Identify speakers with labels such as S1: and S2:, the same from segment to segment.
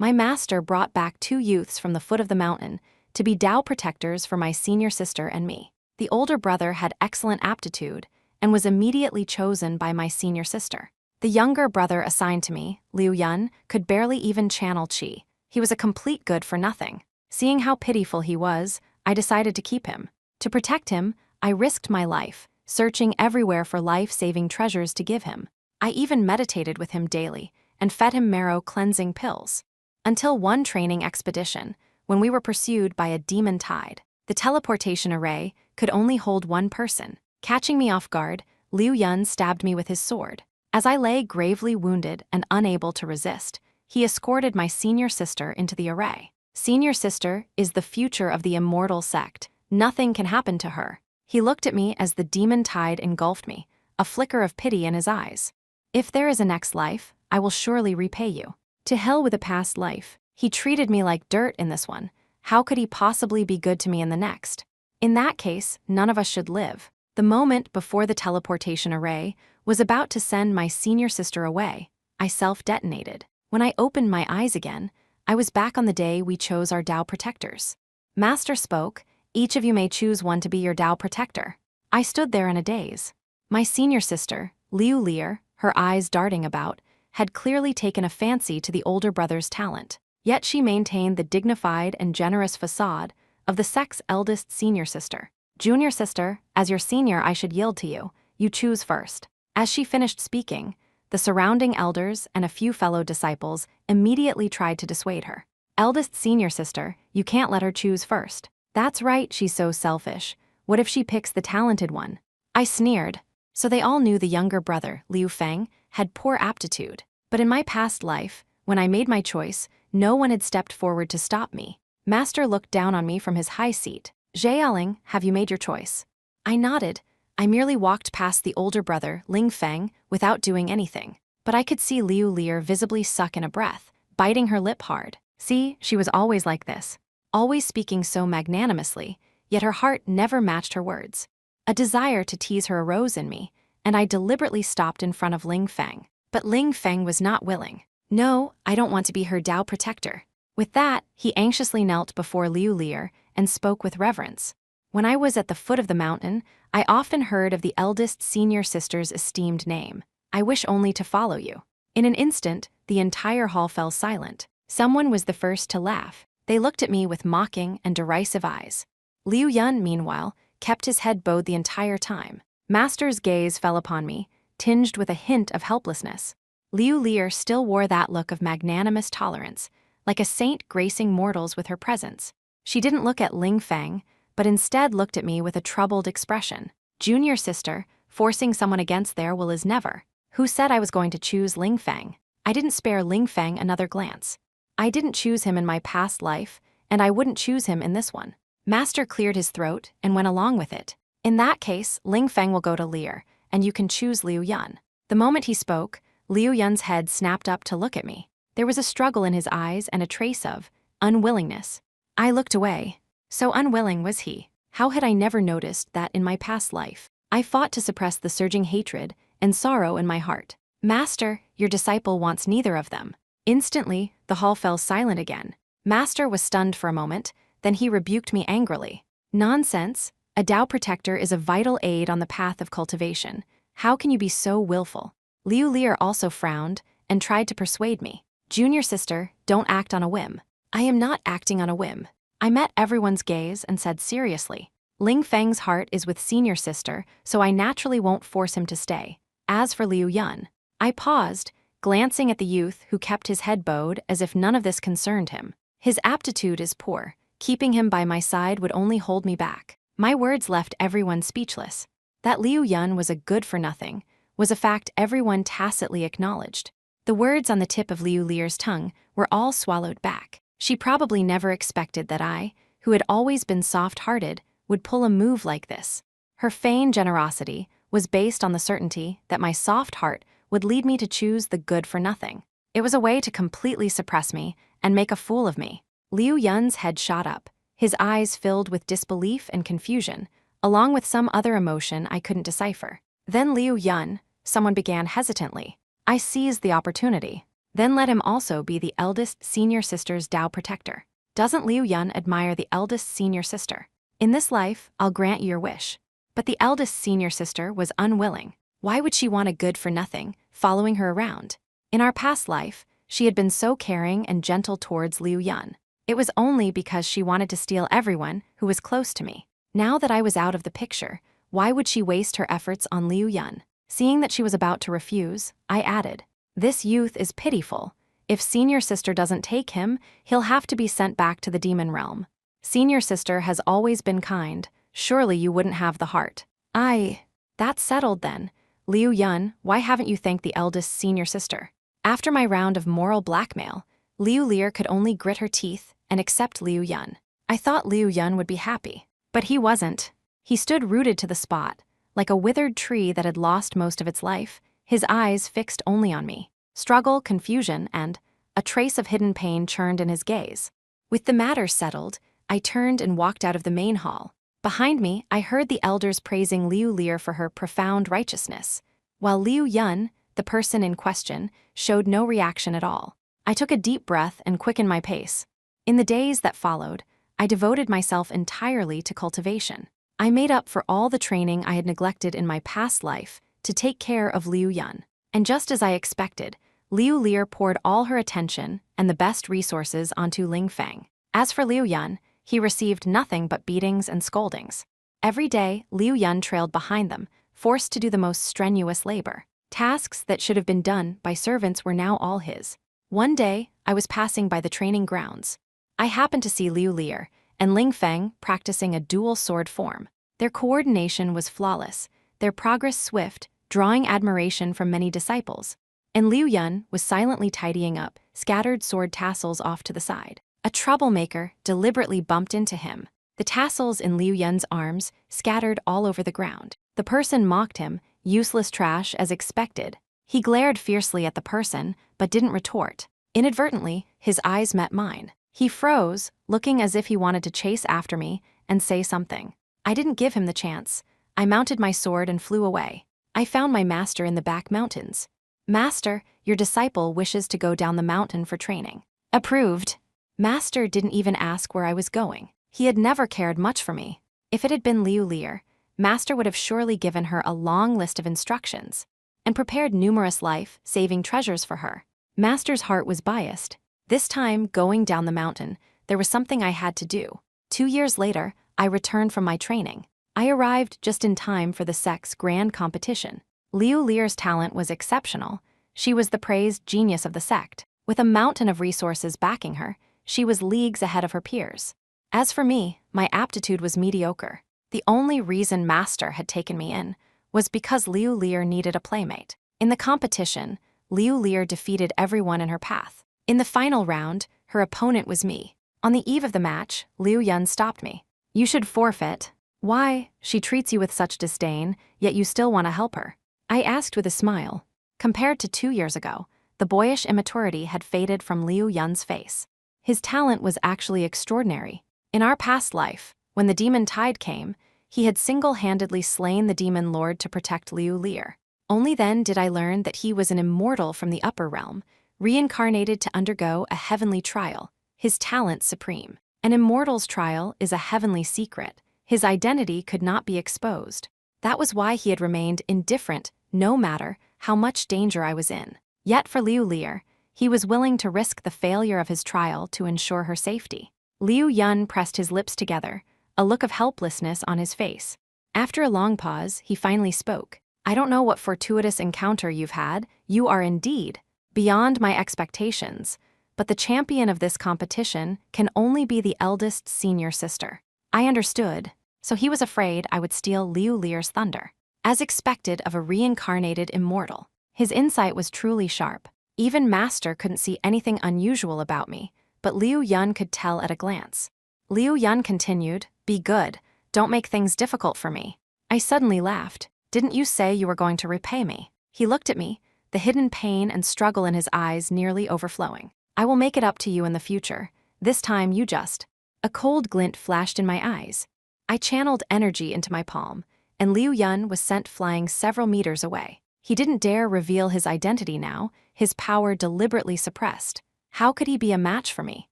S1: My master brought back 2 youths from the foot of the mountain to be Tao protectors for my senior sister and me. The older brother had excellent aptitude and was immediately chosen by my senior sister. The younger brother assigned to me, Liu Yun, could barely even channel qi. He was a complete good for nothing. Seeing how pitiful he was, I decided to keep him. To protect him, I risked my life, searching everywhere for life-saving treasures to give him. I even meditated with him daily and fed him marrow-cleansing pills. Until one training expedition, when we were pursued by a demon tide. The teleportation array could only hold one person. Catching me off guard, Liu Yun stabbed me with his sword. As I lay gravely wounded and unable to resist, he escorted my senior sister into the array. Senior sister is the future of the immortal sect. Nothing can happen to her. He looked at me as the demon tide engulfed me, a flicker of pity in his eyes. If there is a next life, I will surely repay you. To hell with a past life. He treated me like dirt in this one. How could he possibly be good to me in the next? In that case, none of us should live. The moment before the teleportation array was about to send my senior sister away, I self-detonated. When I opened my eyes again, I was back on the day we chose our Tao protectors. Master spoke, "Each of you may choose one to be your Tao protector." I stood there in a daze. My senior sister, Liu Lear, her eyes darting about, had clearly taken a fancy to the older brother's talent. Yet she maintained the dignified and generous facade of the sect's eldest senior sister. "Junior sister, as your senior I should yield to you. You choose first." As she finished speaking, the surrounding elders and a few fellow disciples immediately tried to dissuade her. "Eldest senior sister, you can't let her choose first." "That's right, she's so selfish. What if she picks the talented one?" I sneered. So they all knew the younger brother, Liu Feng, had poor aptitude. But in my past life, when I made my choice, no one had stepped forward to stop me. Master looked down on me from his high seat. "Zheyaling, have you made your choice?" I nodded. I merely walked past the older brother, Ling Feng, without doing anything. But I could see Liu Lear visibly suck in a breath, biting her lip hard. See, she was always like this. Always speaking so magnanimously, yet her heart never matched her words. A desire to tease her arose in me, and I deliberately stopped in front of Ling Feng. But Ling Feng was not willing. "No, I don't want to be her Tao protector." With that, he anxiously knelt before Liu Lear and spoke with reverence. When I was at the foot of the mountain, I often heard of the eldest senior sister's esteemed name. "I wish only to follow you." In an instant, the entire hall fell silent. Someone was the first to laugh. They looked at me with mocking and derisive eyes. Liu Yun, meanwhile, kept his head bowed the entire time. Master's gaze fell upon me, tinged with a hint of helplessness. Liu Lear still wore that look of magnanimous tolerance, like a saint gracing mortals with her presence. She didn't look at Ling Feng, but instead looked at me with a troubled expression. "Junior sister, forcing someone against their will is never." Who said I was going to choose Ling Feng? I didn't spare Ling Feng another glance. I didn't choose him in my past life, and I wouldn't choose him in this one. Master cleared his throat and went along with it. "In that case, Ling Feng will go to Lear, and you can choose Liu Yun." The moment he spoke, Liu Yun's head snapped up to look at me. There was a struggle in his eyes and a trace of unwillingness. I looked away. So unwilling was he. How had I never noticed that in my past life? I fought to suppress the surging hatred and sorrow in my heart. "Master, your disciple wants neither of them." Instantly, the hall fell silent again. Master was stunned for a moment, then he rebuked me angrily. "Nonsense. A Tao protector is a vital aid on the path of cultivation. How can you be so willful?" Liu Lear also frowned and tried to persuade me. "Junior sister, don't act on a whim." I am not acting on a whim. I met everyone's gaze and said seriously. Ling Feng's heart is with senior sister, so I naturally won't force him to stay. As for Liu Yun, I paused, glancing at the youth who kept his head bowed as if none of this concerned him. His aptitude is poor. Keeping him by my side would only hold me back. My words left everyone speechless. That Liu Yun was a good-for-nothing was a fact everyone tacitly acknowledged. The words on the tip of Liu Lear's tongue were all swallowed back. She probably never expected that I, who had always been soft-hearted, would pull a move like this. Her feigned generosity was based on the certainty that my soft heart would lead me to choose the good-for-nothing. It was a way to completely suppress me and make a fool of me. Liu Yun's head shot up, his eyes filled with disbelief and confusion, along with some other emotion I couldn't decipher. "Then Liu Yun," someone began hesitantly. I seized the opportunity. Then let him also be the eldest senior sister's Tao protector. Doesn't Liu Yun admire the eldest senior sister? In this life, I'll grant you your wish. But the eldest senior sister was unwilling. Why would she want a good-for-nothing, following her around? In our past life, she had been so caring and gentle towards Liu Yun. It was only because she wanted to steal everyone who was close to me. Now that I was out of the picture, why would she waste her efforts on Liu Yun? Seeing that she was about to refuse, I added, "This youth is pitiful. If senior sister doesn't take him, he'll have to be sent back to the demon realm. Senior sister has always been kind. Surely you wouldn't have the heart." That's settled then. Liu Yun, why haven't you thanked the eldest senior sister? After my round of moral blackmail, Liu Lear could only grit her teeth and accept Liu Yun. I thought Liu Yun would be happy, but he wasn't. He stood rooted to the spot, like a withered tree that had lost most of its life, his eyes fixed only on me. Struggle, confusion, and a trace of hidden pain churned in his gaze. With the matter settled, I turned and walked out of the main hall. Behind me, I heard the elders praising Liu Lear for her profound righteousness, while Liu Yun, the person in question, showed no reaction at all. I took a deep breath and quickened my pace. In the days that followed, I devoted myself entirely to cultivation. I made up for all the training I had neglected in my past life to take care of Liu Yun. And just as I expected, Liu Lear poured all her attention and the best resources onto Ling Feng. As for Liu Yun, he received nothing but beatings and scoldings. Every day, Liu Yun trailed behind them, forced to do the most strenuous labor. Tasks that should have been done by servants were now all his. One day, I was passing by the training grounds. I happened to see Liu Lear and Ling Feng practicing a dual sword form. Their coordination was flawless, their progress swift, drawing admiration from many disciples. And Liu Yun was silently tidying up scattered sword tassels off to the side. A troublemaker deliberately bumped into him. The tassels in Liu Yun's arms scattered all over the ground. The person mocked him, useless trash as expected. He glared fiercely at the person, but didn't retort. Inadvertently, his eyes met mine. He froze, looking as if he wanted to chase after me and say something. I didn't give him the chance. I mounted my sword and flew away. I found my master in the back mountains. "Master, your disciple wishes to go down the mountain for training." "Approved." Master didn't even ask where I was going. He had never cared much for me. If it had been Liu Lear, Master would have surely given her a long list of instructions and prepared numerous life-saving treasures for her. Master's heart was biased. This time, going down the mountain, there was something I had to do. 2 years later, I returned from my training. I arrived just in time for the sect's grand competition. Liu Lear's talent was exceptional. She was the praised genius of the sect. With a mountain of resources backing her, she was leagues ahead of her peers. As for me, my aptitude was mediocre. The only reason Master had taken me in was because Liu Lear needed a playmate. In the competition, Liu Lear defeated everyone in her path. In the final round, her opponent was me. On the eve of the match, Liu Yun stopped me. "You should forfeit." "Why? She treats you with such disdain, yet you still want to help her." I asked with a smile. Compared to 2 years ago, the boyish immaturity had faded from Liu Yun's face. His talent was actually extraordinary. In our past life, when the demon tide came, he had single-handedly slain the demon lord to protect Liu Lear. Only then did I learn that he was an immortal from the upper realm, reincarnated to undergo a heavenly trial, his talent supreme. An immortal's trial is a heavenly secret. His identity could not be exposed. That was why he had remained indifferent, no matter how much danger I was in. Yet for Liu Lear, he was willing to risk the failure of his trial to ensure her safety. Liu Yun pressed his lips together, a look of helplessness on his face. After a long pause, he finally spoke. "I don't know what fortuitous encounter you've had. You are indeed beyond my expectations, but the champion of this competition can only be the eldest senior sister." I understood, so he was afraid I would steal Liu Lear's thunder. As expected of a reincarnated immortal, his insight was truly sharp. Even Master couldn't see anything unusual about me, but Liu Yun could tell at a glance. Liu Yun continued, "Be good, don't make things difficult for me." I suddenly laughed. "Didn't you say you were going to repay me?" He looked at me, the hidden pain and struggle in his eyes nearly overflowing. "I will make it up to you in the future. This time you just..." A cold glint flashed in my eyes. I channeled energy into my palm, and Liu Yun was sent flying several meters away. He didn't dare reveal his identity now, his power deliberately suppressed. How could he be a match for me?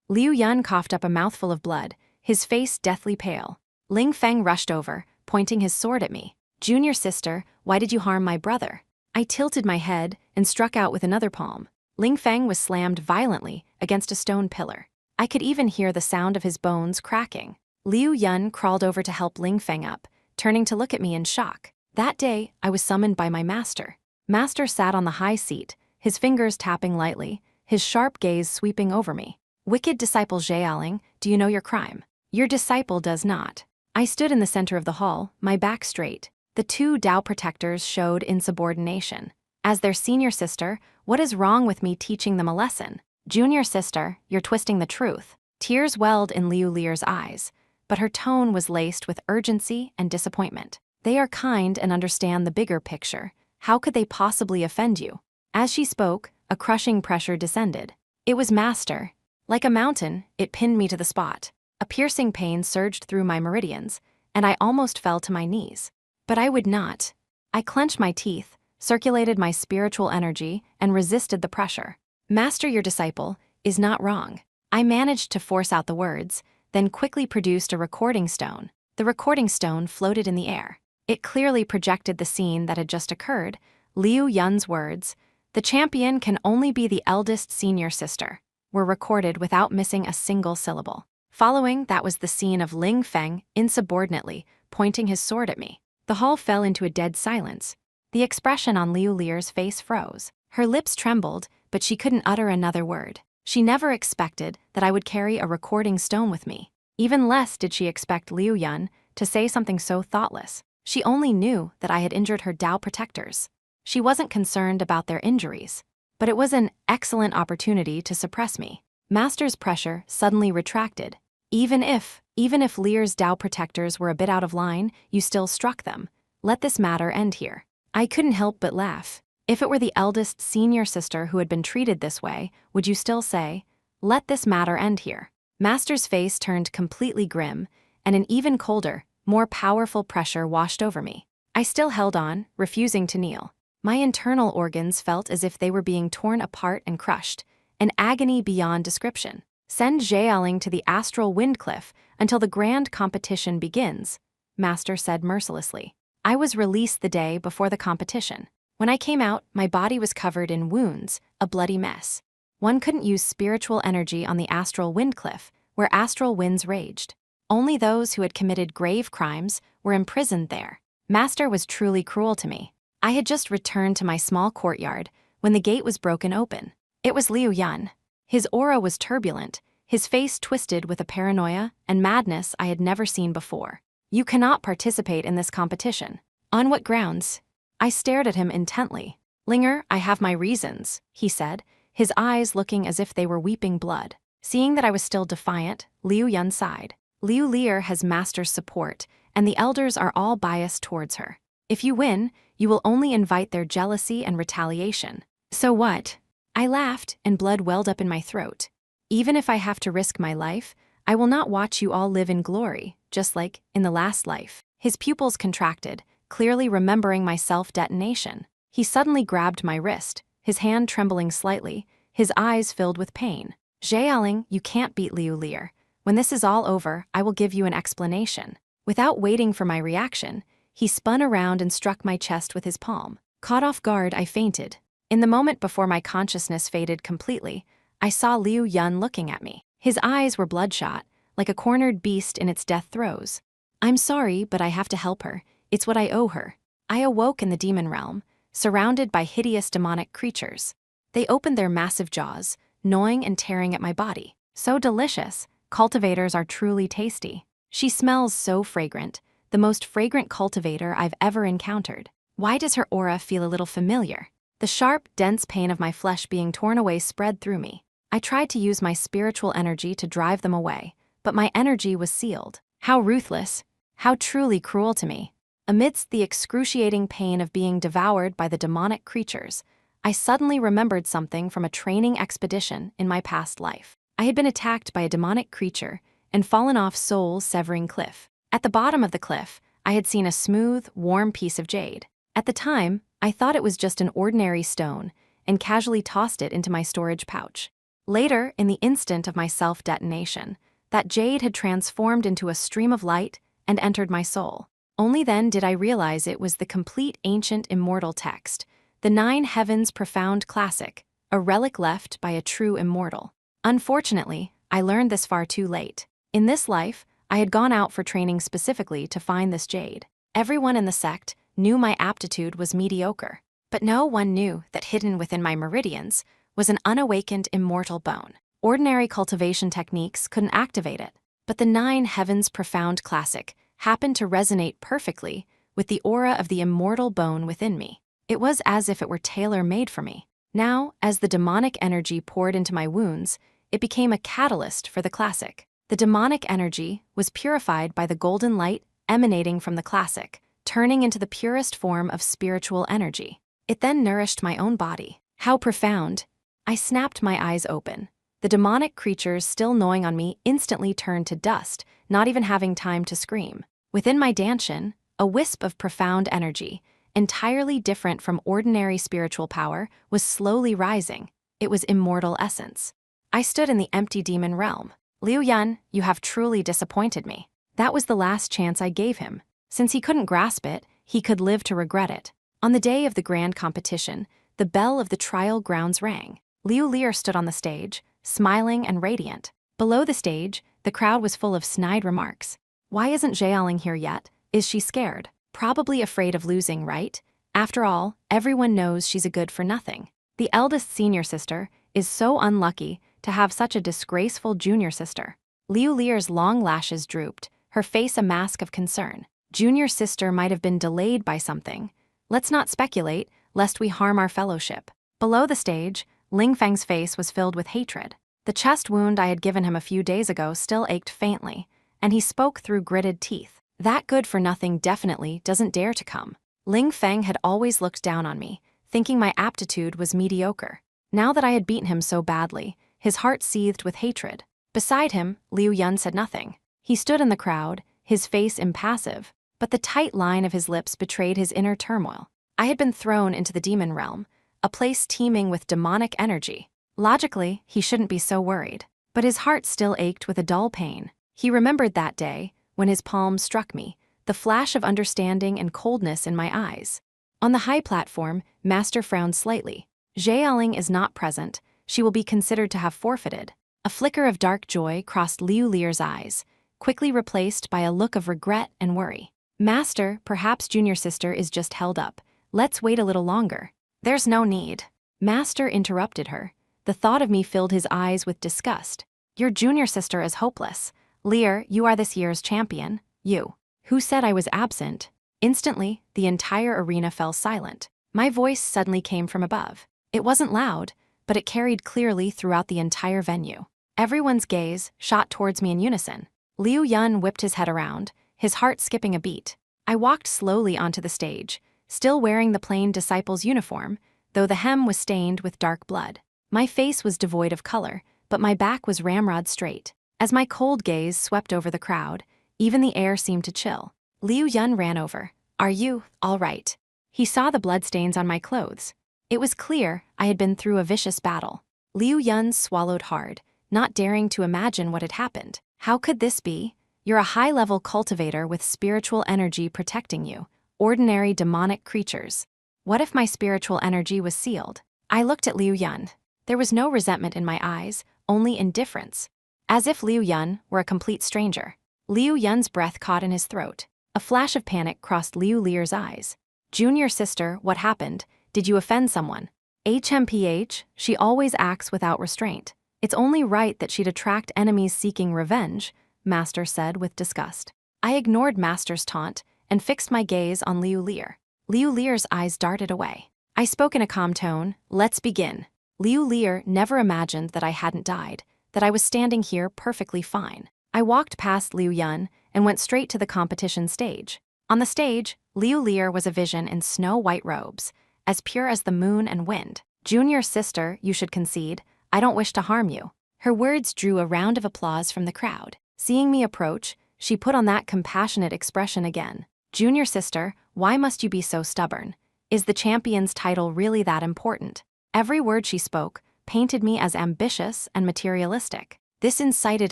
S1: Liu Yun coughed up a mouthful of blood, his face deathly pale. Ling Feng rushed over, pointing his sword at me. "Junior sister, why did you harm my brother?" I tilted my head and struck out with another palm. Ling Feng was slammed violently against a stone pillar. I could even hear the sound of his bones cracking. Liu Yun crawled over to help Ling Feng up, turning to look at me in shock. That day, I was summoned by my master. Master sat on the high seat, his fingers tapping lightly, his sharp gaze sweeping over me. "Wicked disciple Zhealing, do you know your crime? Your disciple does not." I stood in the center of the hall, my back straight. The two Tao protectors showed insubordination. As their senior sister, what is wrong with me teaching them a lesson? "Junior sister, you're twisting the truth." Tears welled in Liu Lier's eyes, but her tone was laced with urgency and disappointment. "They are kind and understand the bigger picture. How could they possibly offend you?" As she spoke, a crushing pressure descended. It was Master. Like a mountain, it pinned me to the spot. A piercing pain surged through my meridians, and I almost fell to my knees. But I would not. I clenched my teeth, circulated my spiritual energy, and resisted the pressure. "Master, your disciple is not wrong." I managed to force out the words, then quickly produced a recording stone. The recording stone floated in the air. It clearly projected the scene that had just occurred. Liu Yun's words, "The champion can only be the eldest senior sister," were recorded without missing a single syllable. Following that was the scene of Ling Feng insubordinately pointing his sword at me. The hall fell into a dead silence. The expression on Liu Lier's face froze. Her lips trembled, but she couldn't utter another word. She never expected that I would carry a recording stone with me. Even less did she expect Liu Yun to say something so thoughtless. She only knew that I had injured her Tao protectors. She wasn't concerned about their injuries, but it was an excellent opportunity to suppress me. Master's pressure suddenly retracted. Even if Lier's Tao protectors were a bit out of line, you still struck them. Let this matter end here. I couldn't help but laugh. If it were the eldest senior sister who had been treated this way, would you still say, "Let this matter end here"? Master's face turned completely grim, and an even colder, more powerful pressure washed over me. I still held on, refusing to kneel. My internal organs felt as if they were being torn apart and crushed, an agony beyond description. "Send Zhealing to the astral wind cliff until the grand competition begins," Master said mercilessly. I was released the day before the competition. When I came out, my body was covered in wounds, a bloody mess. One couldn't use spiritual energy on the astral wind cliff, where astral winds raged. Only those who had committed grave crimes were imprisoned there. Master was truly cruel to me. I had just returned to my small courtyard when the gate was broken open. It was Liu Yun. His aura was turbulent, his face twisted with a paranoia and madness I had never seen before. "You cannot participate in this competition." "On what grounds?" I stared at him intently. "Linger, I have my reasons," he said, his eyes looking as if they were weeping blood. Seeing that I was still defiant, Liu Yun sighed. "Liu Lier has Master's support, and the elders are all biased towards her. If you win, you will only invite their jealousy and retaliation." "So what?" I laughed, and blood welled up in my throat. "Even if I have to risk my life, I will not watch you all live in glory, just like in the last life." His pupils contracted, clearly remembering my self-detonation. He suddenly grabbed my wrist, his hand trembling slightly, his eyes filled with pain. "Zhealing, you can't beat Liu Lier. When this is all over, I will give you an explanation." Without waiting for my reaction, he spun around and struck my chest with his palm. Caught off guard, I fainted. In the moment before my consciousness faded completely, I saw Liu Yun looking at me. His eyes were bloodshot, like a cornered beast in its death throes. "I'm sorry, but I have to help her. It's what I owe her." I awoke in the demon realm, surrounded by hideous demonic creatures. They opened their massive jaws, gnawing and tearing at my body. "So delicious. Cultivators are truly tasty. She smells so fragrant, the most fragrant cultivator I've ever encountered. Why does her aura feel a little familiar?" The sharp, dense pain of my flesh being torn away spread through me. I tried to use my spiritual energy to drive them away, but my energy was sealed. How ruthless, how truly cruel to me. Amidst the excruciating pain of being devoured by the demonic creatures, I suddenly remembered something from a training expedition in my past life. I had been attacked by a demonic creature and fallen off soul-severing cliff. At the bottom of the cliff, I had seen a smooth, warm piece of jade. At the time, I thought it was just an ordinary stone and casually tossed it into my storage pouch. Later, in the instant of my self-detonation, that jade had transformed into a stream of light and entered my soul. Only then did I realize it was the complete ancient immortal text, the Nine Heavens profound classic, a relic left by a true immortal. Unfortunately, I learned this far too late. In this life, I had gone out for training specifically to find this jade. Everyone in the sect knew my aptitude was mediocre, but no one knew that hidden within my meridians was an unawakened immortal bone. Ordinary cultivation techniques couldn't activate it, but the Nine Heavens profound classic happened to resonate perfectly with the aura of the immortal bone within me. It was as if it were tailor-made for me. Now, as the demonic energy poured into my wounds, it became a catalyst for the classic. The demonic energy was purified by the golden light emanating from the classic, turning into the purest form of spiritual energy. It then nourished my own body. How profound! I snapped my eyes open. The demonic creatures still gnawing on me instantly turned to dust, not even having time to scream. Within my danshin, a wisp of profound energy, entirely different from ordinary spiritual power, was slowly rising. It was immortal essence. I stood in the empty demon realm. Liu Yun, you have truly disappointed me. That was the last chance I gave him. Since he couldn't grasp it, he could live to regret it. On the day of the grand competition, the bell of the trial grounds rang. Liu Lear stood on the stage, smiling and radiant. Below the stage, the crowd was full of snide remarks. Why isn't Jialing here yet? Is she scared? Probably afraid of losing, right? After all, everyone knows she's a good-for-nothing. The eldest senior sister is so unlucky to have such a disgraceful junior sister. Liu Lear's long lashes drooped, her face a mask of concern. Junior sister might have been delayed by something. Let's not speculate, lest we harm our fellowship. Below the stage, Ling Feng's face was filled with hatred. The chest wound I had given him a few days ago still ached faintly, and he spoke through gritted teeth. That good-for-nothing definitely doesn't dare to come. Ling Feng had always looked down on me, thinking my aptitude was mediocre. Now that I had beaten him so badly, his heart seethed with hatred. Beside him, Liu Yun said nothing. He stood in the crowd, his face impassive, but the tight line of his lips betrayed his inner turmoil. I had been thrown into the demon realm, a place teeming with demonic energy. Logically, he shouldn't be so worried, but his heart still ached with a dull pain. He remembered that day, when his palm struck me, the flash of understanding and coldness in my eyes. On the high platform, Master frowned slightly. Jialing is not present, she will be considered to have forfeited. A flicker of dark joy crossed Liu Lear's eyes, quickly replaced by a look of regret and worry. Master, perhaps junior sister is just held up. Let's wait a little longer. There's no need. Master interrupted her. The thought of me filled his eyes with disgust. Your junior sister is hopeless. Lear, you are this year's champion. You. Who said I was absent? Instantly, the entire arena fell silent. My voice suddenly came from above. It wasn't loud, but it carried clearly throughout the entire venue. Everyone's gaze shot towards me in unison. Liu Yun whipped his head around, his heart skipping a beat. I walked slowly onto the stage, still wearing the plain disciple's uniform, though the hem was stained with dark blood. My face was devoid of color, but my back was ramrod straight. As my cold gaze swept over the crowd, even the air seemed to chill. Liu Yun ran over. Are you all right? He saw the bloodstains on my clothes. It was clear I had been through a vicious battle. Liu Yun swallowed hard, not daring to imagine what had happened. How could this be? You're a high-level cultivator with spiritual energy protecting you. Ordinary demonic creatures. What if my spiritual energy was sealed? I looked at Liu Yun. There was no resentment in my eyes, only indifference. As if Liu Yun were a complete stranger. Liu Yun's breath caught in his throat. A flash of panic crossed Liu Lear's eyes. Junior sister, what happened? Did you offend someone? HMPH, she always acts without restraint. It's only right that she'd attract enemies seeking revenge, Master said with disgust. I ignored Master's taunt and fixed my gaze on Liu Lear. Liu Lear's eyes darted away. I spoke in a calm tone. Let's begin. Liu Lear never imagined that I hadn't died, that I was standing here perfectly fine. I walked past Liu Yun and went straight to the competition stage. On the stage, Liu Lear was a vision in snow-white robes, as pure as the moon and wind. Junior sister, you should concede. I don't wish to harm you. Her words drew a round of applause from the crowd. Seeing me approach, she put on that compassionate expression again. Junior sister, why must you be so stubborn? Is the champion's title really that important? Every word she spoke painted me as ambitious and materialistic. This incited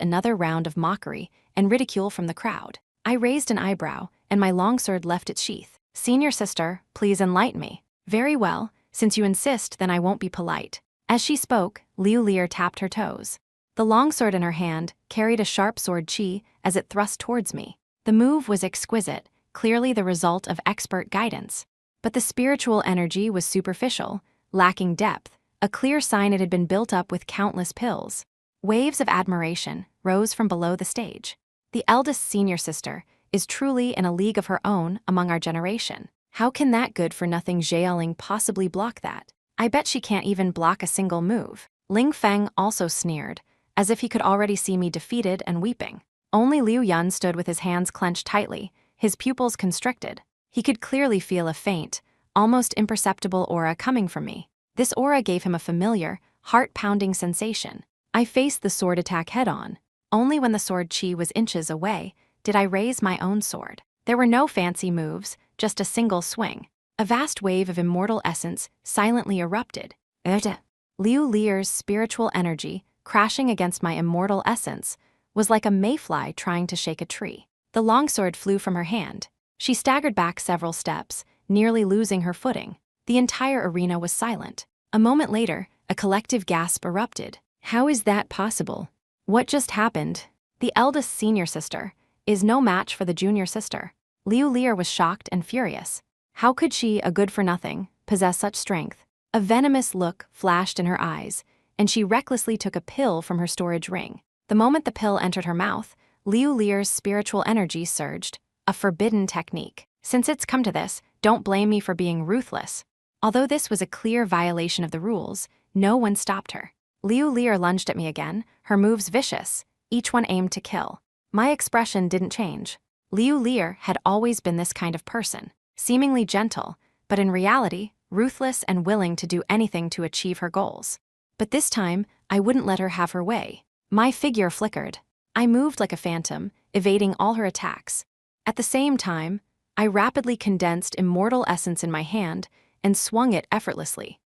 S1: another round of mockery and ridicule from the crowd. I raised an eyebrow, and my longsword left its sheath. "Senior sister, please enlighten me." "Very well, since you insist, then I won't be polite." As she spoke, Liu Lear tapped her toes. The longsword in her hand carried a sharp sword chi as it thrust towards me. The move was exquisite, clearly the result of expert guidance. But the spiritual energy was superficial, lacking depth, a clear sign it had been built up with countless pills. Waves of admiration rose from below the stage. The eldest senior sister is truly in a league of her own among our generation. How can that good-for-nothing Zheyaling possibly block that? I bet she can't even block a single move. Ling Feng also sneered, as if he could already see me defeated and weeping. Only Liu Yun stood with his hands clenched tightly, his pupils constricted. He could clearly feel a faint, almost imperceptible aura coming from me. This aura gave him a familiar, heart-pounding sensation. I faced the sword attack head-on. Only when the sword chi was inches away did I raise my own sword. There were no fancy moves, just a single swing. A vast wave of immortal essence silently erupted. Liu Lear's spiritual energy, crashing against my immortal essence, was like a mayfly trying to shake a tree. The longsword flew from her hand. She staggered back several steps, nearly losing her footing. The entire arena was silent. A moment later, a collective gasp erupted. How is that possible? What just happened? The eldest senior sister is no match for the junior sister. Liu Lear was shocked and furious. How could she, a good-for-nothing, possess such strength? A venomous look flashed in her eyes, and she recklessly took a pill from her storage ring. The moment the pill entered her mouth, Liu Lear's spiritual energy surged, a forbidden technique. Since it's come to this, don't blame me for being ruthless. Although this was a clear violation of the rules, no one stopped her. Liu Lear lunged at me again, her moves vicious, each one aimed to kill. My expression didn't change. Liu Lear had always been this kind of person, seemingly gentle, but in reality, ruthless and willing to do anything to achieve her goals. But this time, I wouldn't let her have her way. My figure flickered. I moved like a phantom, evading all her attacks. At the same time, I rapidly condensed immortal essence in my hand and swung it effortlessly.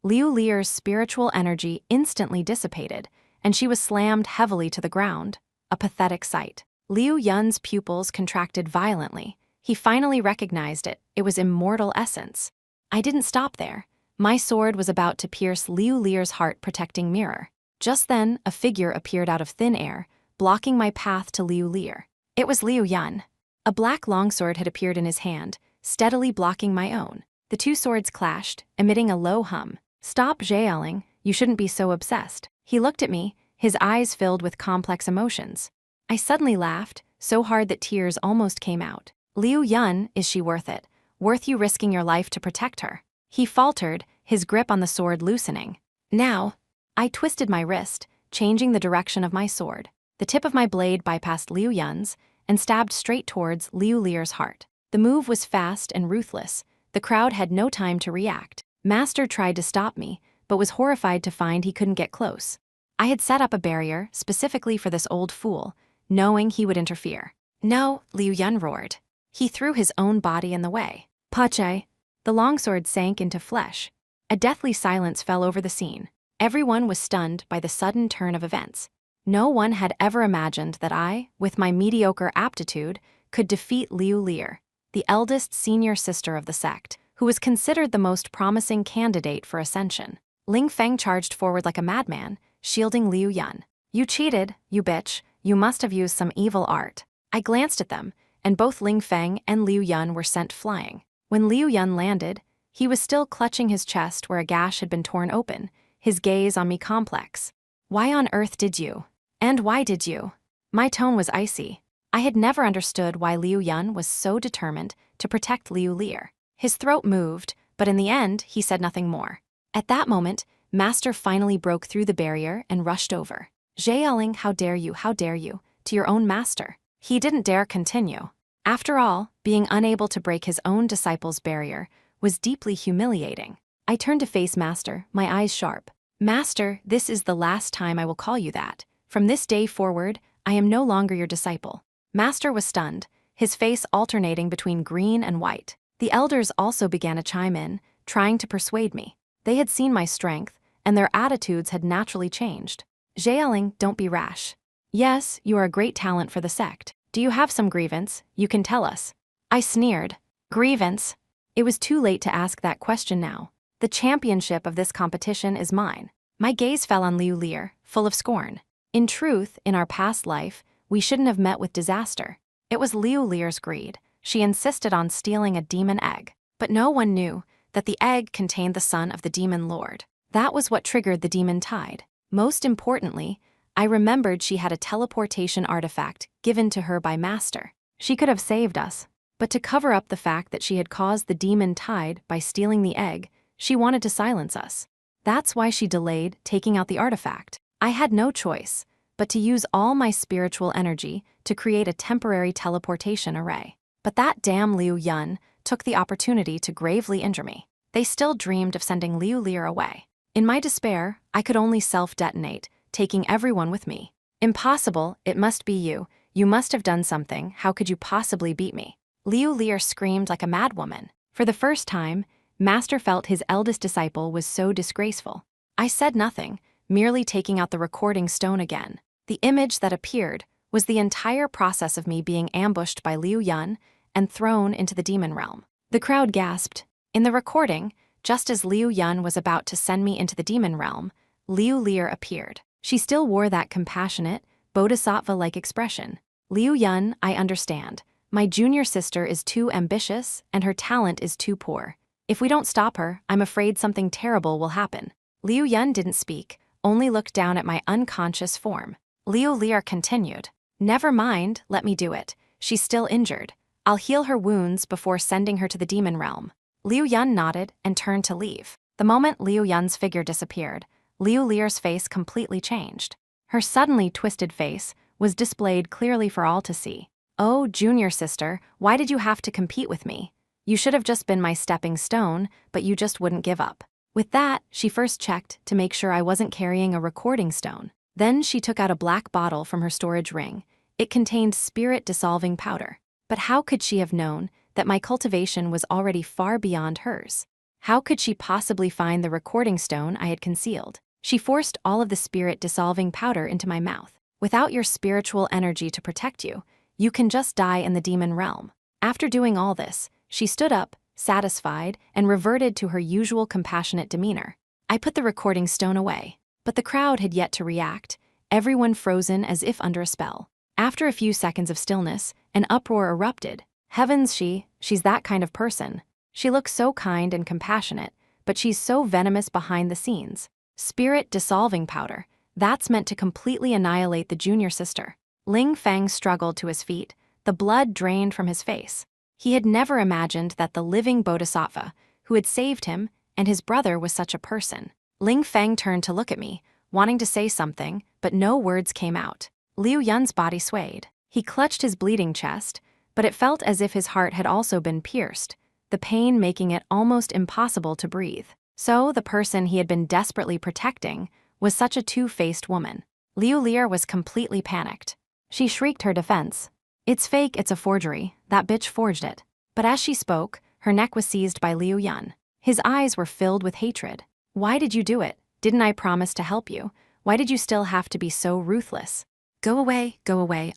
S1: Liu Lear's spiritual energy instantly dissipated, and she was slammed heavily to the ground, a pathetic sight. Liu Yun's pupils contracted violently. He finally recognized it. It was immortal essence. I didn't stop there. My sword was about to pierce Liu Lear's heart-protecting mirror. Just then, a figure appeared out of thin air, blocking my path to Liu Lear. It was Liu Yun. A black longsword had appeared in his hand, steadily blocking my own. The two swords clashed, emitting a low hum. "Stop Zheyaling, you shouldn't be so obsessed." He looked at me, his eyes filled with complex emotions. I suddenly laughed, so hard that tears almost came out. "Liu Yun, is she worth it? Worth you risking your life to protect her?" He faltered, his grip on the sword loosening. "Now." I twisted my wrist, changing the direction of my sword. The tip of my blade bypassed Liu Yun's and stabbed straight towards Liu Lear's heart. The move was fast and ruthless. The crowd had no time to react. Master tried to stop me, but was horrified to find he couldn't get close. I had set up a barrier specifically for this old fool, knowing he would interfere. "No," Liu Yun roared. He threw his own body in the way. "Pache." The longsword sank into flesh. A deathly silence fell over the scene. Everyone was stunned by the sudden turn of events. No one had ever imagined that I, with my mediocre aptitude, could defeat Liu Lear, the eldest senior sister of the sect, who was considered the most promising candidate for ascension. Ling Feng charged forward like a madman, shielding Liu Yun. "You cheated, you bitch. You must have used some evil art." I glanced at them, and both Ling Feng and Liu Yun were sent flying. When Liu Yun landed, he was still clutching his chest where a gash had been torn open, his gaze on me complex. "Why on earth did you? And why did you?" My tone was icy. I had never understood why Liu Yun was so determined to protect Liu Lear. His throat moved, but in the end, he said nothing more. At that moment, Master finally broke through the barrier and rushed over. "Zheyaling, how dare you, to your own master." He didn't dare continue. After all, being unable to break his own disciple's barrier was deeply humiliating. I turned to face Master, my eyes sharp. "Master, this is the last time I will call you that. From this day forward, I am no longer your disciple." Master was stunned, his face alternating between green and white. The elders also began to chime in, trying to persuade me. They had seen my strength, and their attitudes had naturally changed. Xiaoling, don't be rash. Yes, you are a great talent for the sect. Do you have some grievance? You can tell us. I sneered. Grievance? It was too late to ask that question now. The championship of this competition is mine. My gaze fell on Liu Lear, full of scorn. In truth, in our past life, we shouldn't have met with disaster. It was Liu Lear's greed. She insisted on stealing a demon egg. But no one knew that the egg contained the son of the demon lord. That was what triggered the demon tide. Most importantly, I remembered she had a teleportation artifact given to her by Master. She could have saved us. But to cover up the fact that she had caused the demon tide by stealing the egg, she wanted to silence us. That's why she delayed taking out the artifact. I had no choice but to use all my spiritual energy to create a temporary teleportation array. But that damn Liu Yun took the opportunity to gravely injure me. They still dreamed of sending Liu Lear away. In my despair, I could only self-detonate, taking everyone with me. Impossible, it must be you. You must have done something. How could you possibly beat me? Liu Lear screamed like a madwoman. For the first time, Master felt his eldest disciple was so disgraceful. I said nothing, merely taking out the recording stone again. The image that appeared was the entire process of me being ambushed by Liu Yun and thrown into the demon realm. The crowd gasped. In the recording, just as Liu Yun was about to send me into the demon realm, Liu Lear appeared. She still wore that compassionate, bodhisattva-like expression. Liu Yun, I understand. My junior sister is too ambitious and her talent is too poor. If we don't stop her, I'm afraid something terrible will happen. Liu Yun didn't speak, only looked down at my unconscious form. Liu Lear continued. Never mind, let me do it. She's still injured. I'll heal her wounds before sending her to the demon realm. Liu Yun nodded and turned to leave. The moment Liu Yun's figure disappeared, Liu Lear's face completely changed. Her suddenly twisted face was displayed clearly for all to see. Oh, junior sister, why did you have to compete with me? You should have just been my stepping stone, but you just wouldn't give up. With that, she first checked to make sure I wasn't carrying a recording stone. Then she took out a black bottle from her storage ring. It contained spirit-dissolving powder. But how could she have known that my cultivation was already far beyond hers? How could she possibly find the recording stone I had concealed? She forced all of the spirit-dissolving powder into my mouth. Without your spiritual energy to protect you, you can just die in the demon realm. After doing all this, she stood up, satisfied, and reverted to her usual compassionate demeanor. I put the recording stone away, but the crowd had yet to react, everyone frozen as if under a spell. After a few seconds of stillness, an uproar erupted. Heavens, she's that kind of person. She looks so kind and compassionate, but she's so venomous behind the scenes. Spirit-dissolving powder, that's meant to completely annihilate the junior sister. Ling Feng struggled to his feet, the blood drained from his face. He had never imagined that the living bodhisattva, who had saved him, and his brother was such a person. Ling Feng turned to look at me, wanting to say something, but no words came out. Liu Yun's body swayed. He clutched his bleeding chest, but it felt as if his heart had also been pierced, the pain making it almost impossible to breathe. So the person he had been desperately protecting was such a two-faced woman. Liu Lear was completely panicked. She shrieked her defense. It's fake, it's a forgery, that bitch forged it. But as she spoke, her neck was seized by Liu Yun. His eyes were filled with hatred. Why did you do it? Didn't I promise to help you? Why did you still have to be so ruthless? Go away,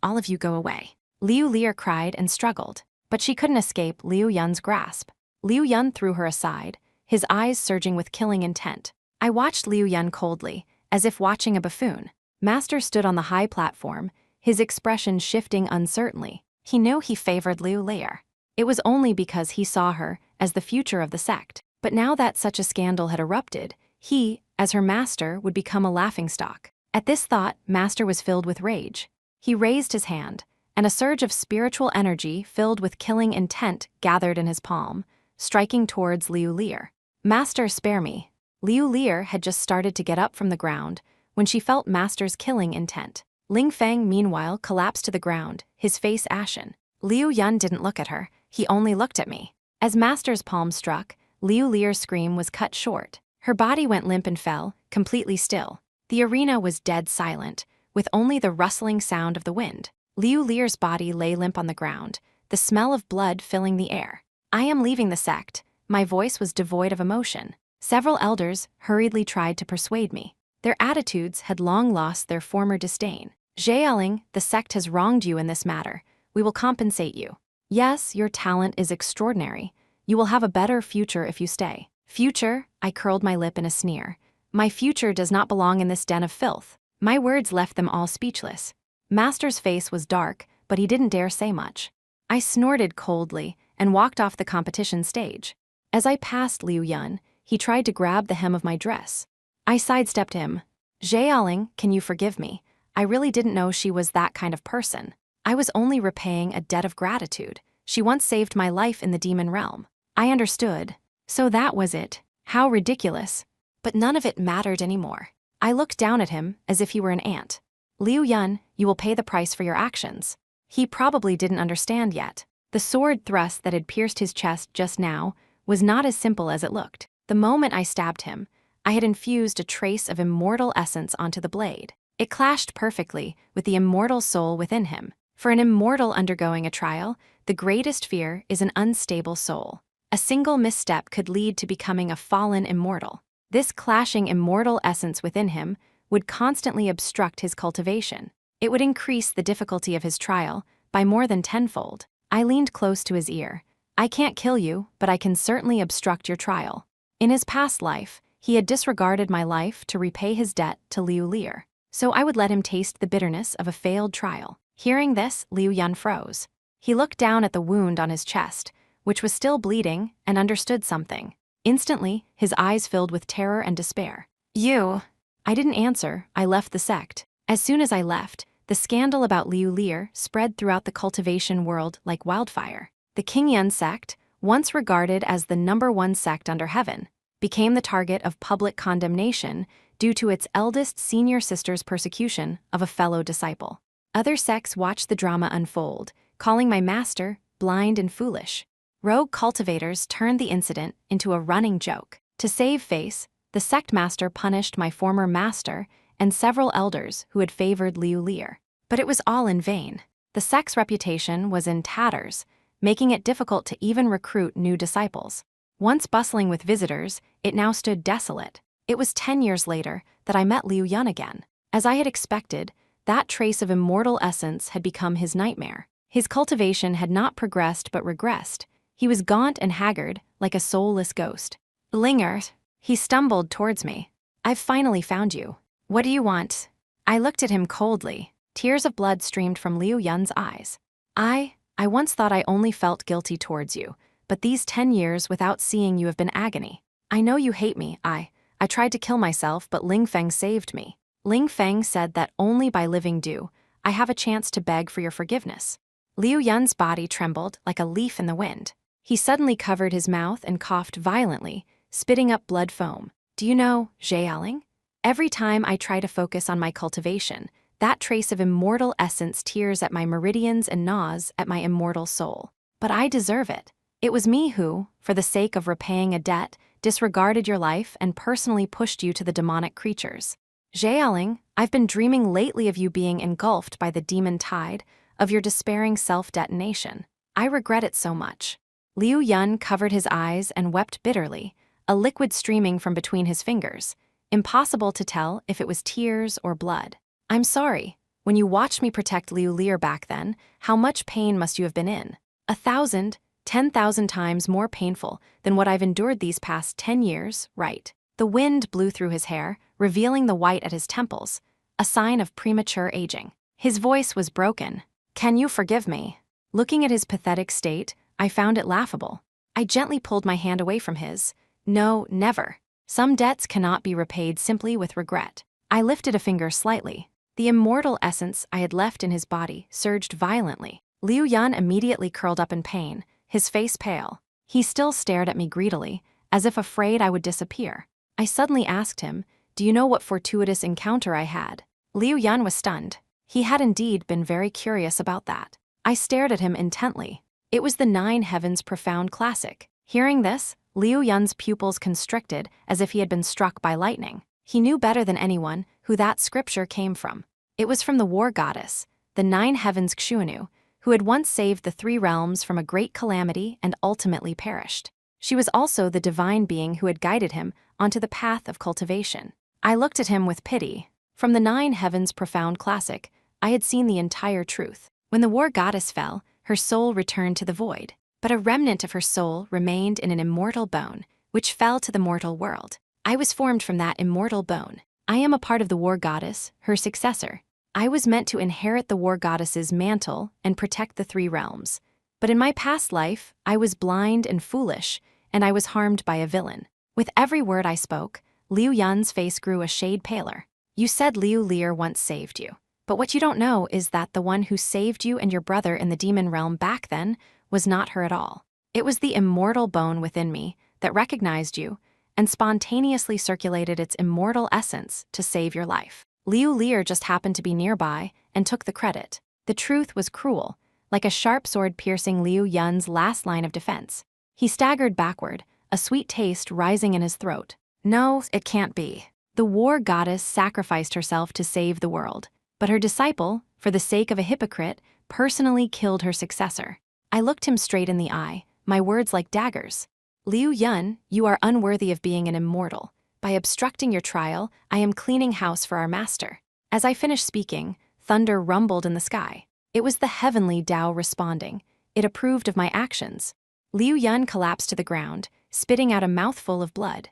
S1: all of you go away. Liu Lear cried and struggled, but she couldn't escape Liu Yun's grasp. Liu Yun threw her aside, his eyes surging with killing intent. I watched Liu Yun coldly, as if watching a buffoon. Master stood on the high platform, his expression shifting uncertainly. He knew he favored Liu Lear. It was only because he saw her as the future of the sect. But now that such a scandal had erupted, he, as her master, would become a laughingstock. At this thought, Master was filled with rage. He raised his hand, and a surge of spiritual energy filled with killing intent gathered in his palm, striking towards Liu Lear. Master, spare me. Liu Lear had just started to get up from the ground when she felt Master's killing intent. Ling Feng, meanwhile, collapsed to the ground, his face ashen. Liu Yun didn't look at her, he only looked at me. As Master's palm struck, Liu Lear's scream was cut short. Her body went limp and fell, completely still. The arena was dead silent, with only the rustling sound of the wind. Liu Lear's body lay limp on the ground, the smell of blood filling the air. I am leaving the sect. My voice was devoid of emotion. Several elders hurriedly tried to persuade me. Their attitudes had long lost their former disdain. Zhealing, the sect has wronged you in this matter. We will compensate you. Yes, your talent is extraordinary. You will have a better future if you stay. Future? I curled my lip in a sneer. My future does not belong in this den of filth. My words left them all speechless. Master's face was dark, but he didn't dare say much. I snorted coldly and walked off the competition stage. As I passed Liu Yun, he tried to grab the hem of my dress. I sidestepped him. Zhealing, can you forgive me? I really didn't know she was that kind of person. I was only repaying a debt of gratitude. She once saved my life in the demon realm. I understood. So that was it. How ridiculous. But none of it mattered anymore. I looked down at him as if he were an ant. Liu Yun, you will pay the price for your actions. He probably didn't understand yet. The sword thrust that had pierced his chest just now was not as simple as it looked. The moment I stabbed him, I had infused a trace of immortal essence onto the blade. It clashed perfectly with the immortal soul within him. For an immortal undergoing a trial, the greatest fear is an unstable soul. A single misstep could lead to becoming a fallen immortal. This clashing immortal essence within him would constantly obstruct his cultivation. It would increase the difficulty of his trial by more than tenfold. I leaned close to his ear. I can't kill you, but I can certainly obstruct your trial. In his past life, he had disregarded my life to repay his debt to Liu Lear. So I would let him taste the bitterness of a failed trial. Hearing this, Liu Yun froze. He looked down at the wound on his chest, which was still bleeding, and understood something. Instantly, his eyes filled with terror and despair. You. I didn't answer. I left the sect. As soon as I left, the scandal about Liu Lear spread throughout the cultivation world like wildfire. The Qingyun sect, once regarded as the #1 sect under heaven, became the target of public condemnation due to its eldest senior sister's persecution of a fellow disciple. Other sects watched the drama unfold, calling my master blind and foolish. Rogue cultivators turned the incident into a running joke. To save face, the sect master punished my former master and several elders who had favored Liu Lear. But it was all in vain. The sect's reputation was in tatters, making it difficult to even recruit new disciples. Once bustling with visitors, it now stood desolate. It was 10 years later that I met Liu Yun again. As I had expected, that trace of immortal essence had become his nightmare. His cultivation had not progressed but regressed. He was gaunt and haggard, like a soulless ghost. Lingert, he stumbled towards me. I've finally found you. What do you want? I looked at him coldly. Tears of blood streamed from Liu Yun's eyes. I once thought I only felt guilty towards you, but these 10 years without seeing you have been agony. I know you hate me. I tried to kill myself, but Ling Feng saved me. Ling Feng said that only by living do I have a chance to beg for your forgiveness. Liu Yun's body trembled like a leaf in the wind. He suddenly covered his mouth and coughed violently, spitting up blood foam. Do you know, Zhealing? Every time I try to focus on my cultivation, that trace of immortal essence tears at my meridians and gnaws at my immortal soul. But I deserve it. It was me who, for the sake of repaying a debt, disregarded your life and personally pushed you to the demonic creatures. Zhealing, I've been dreaming lately of you being engulfed by the demon tide, of your despairing self-detonation. I regret it so much. Liu Yun covered his eyes and wept bitterly, a liquid streaming from between his fingers. Impossible to tell if it was tears or blood. I'm sorry. When you watched me protect Liu Lear back then, how much pain must you have been in? 1,000, 10,000 times more painful than what I've endured these past 10 years, right? The wind blew through his hair, revealing the white at his temples, a sign of premature aging. His voice was broken. Can you forgive me? Looking at his pathetic state, I found it laughable. I gently pulled my hand away from his. No, never. Some debts cannot be repaid simply with regret. I lifted a finger slightly. The immortal essence I had left in his body surged violently. Liu Yun immediately curled up in pain, his face pale. He still stared at me greedily, as if afraid I would disappear. I suddenly asked him, do you know what fortuitous encounter I had? Liu Yun was stunned. He had indeed been very curious about that. I stared at him intently. It was the 9 Heavens Profound Classic. Hearing this, Liu Yun's pupils constricted as if he had been struck by lightning. He knew better than anyone who that scripture came from. It was from the war goddess, the 9 Heavens Xuanu, who had once saved the three realms from a great calamity and ultimately perished. She was also the divine being who had guided him onto the path of cultivation. I looked at him with pity. From the Nine Heavens profound classic, I had seen the entire truth. When the war goddess fell, her soul returned to the void, but a remnant of her soul remained in an immortal bone, which fell to the mortal world. I was formed from that immortal bone. I am a part of the war goddess, her successor. I was meant to inherit the war goddess's mantle and protect the three realms. But in my past life, I was blind and foolish, and I was harmed by a villain. With every word I spoke, Liu Yun's face grew a shade paler. You said Liu Lear once saved you. But what you don't know is that the one who saved you and your brother in the demon realm back then was not her at all. It was the immortal bone within me that recognized you and spontaneously circulated its immortal essence to save your life. Liu Lear just happened to be nearby and took the credit. The truth was cruel, like a sharp sword piercing Liu Yun's last line of defense. He staggered backward, a sweet taste rising in his throat. No, it can't be. The war goddess sacrificed herself to save the world, but her disciple, for the sake of a hypocrite, personally killed her successor. I looked him straight in the eye, my words like daggers. Liu Yun, you are unworthy of being an immortal. By obstructing your trial, I am cleaning house for our master. As I finished speaking, thunder rumbled in the sky. It was the heavenly Tao responding. It approved of my actions. Liu Yun collapsed to the ground, spitting out a mouthful of blood.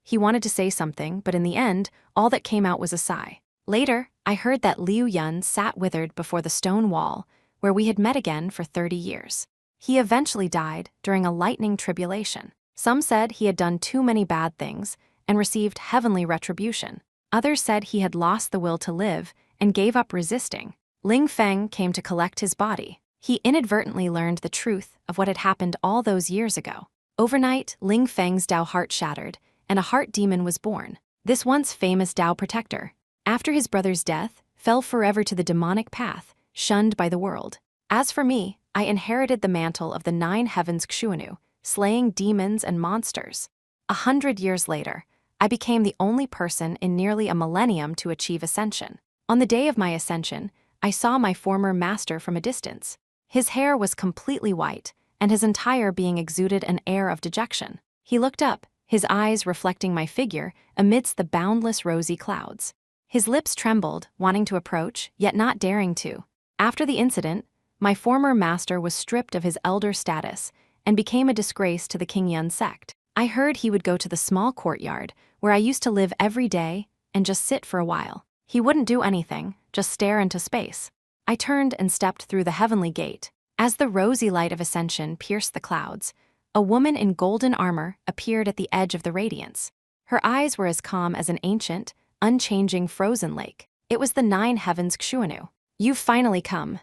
S1: He wanted to say something, but in the end, all that came out was a sigh. Later, I heard that Liu Yun sat withered before the stone wall, where we had met again for 30 years. He eventually died during a lightning tribulation. Some said he had done too many bad things and received heavenly retribution. Others said he had lost the will to live and gave up resisting. Ling Feng came to collect his body. He inadvertently learned the truth of what had happened all those years ago. Overnight, Ling Feng's Tao heart shattered, and a heart demon was born. This once famous Tao protector, after his brother's death, fell forever to the demonic path, shunned by the world. As for me, I inherited the mantle of the Nine Heavens Xuanu, slaying demons and monsters. 100 years later, I became the only person in nearly a millennium to achieve ascension. On the day of my ascension, I saw my former master from a distance. His hair was completely white, and his entire being exuded an air of dejection. He looked up, his eyes reflecting my figure amidst the boundless rosy clouds. His lips trembled, wanting to approach, yet not daring to. After the incident, my former master was stripped of his elder status and became a disgrace to the King Yun sect. I heard he would go to the small courtyard where I used to live every day and just sit for a while. He wouldn't do anything, just stare into space. I turned and stepped through the heavenly gate. As the rosy light of ascension pierced the clouds, a woman in golden armor appeared at the edge of the radiance. Her eyes were as calm as an ancient, unchanging frozen lake. It was the Nine Heavens Xuanu. You've finally come.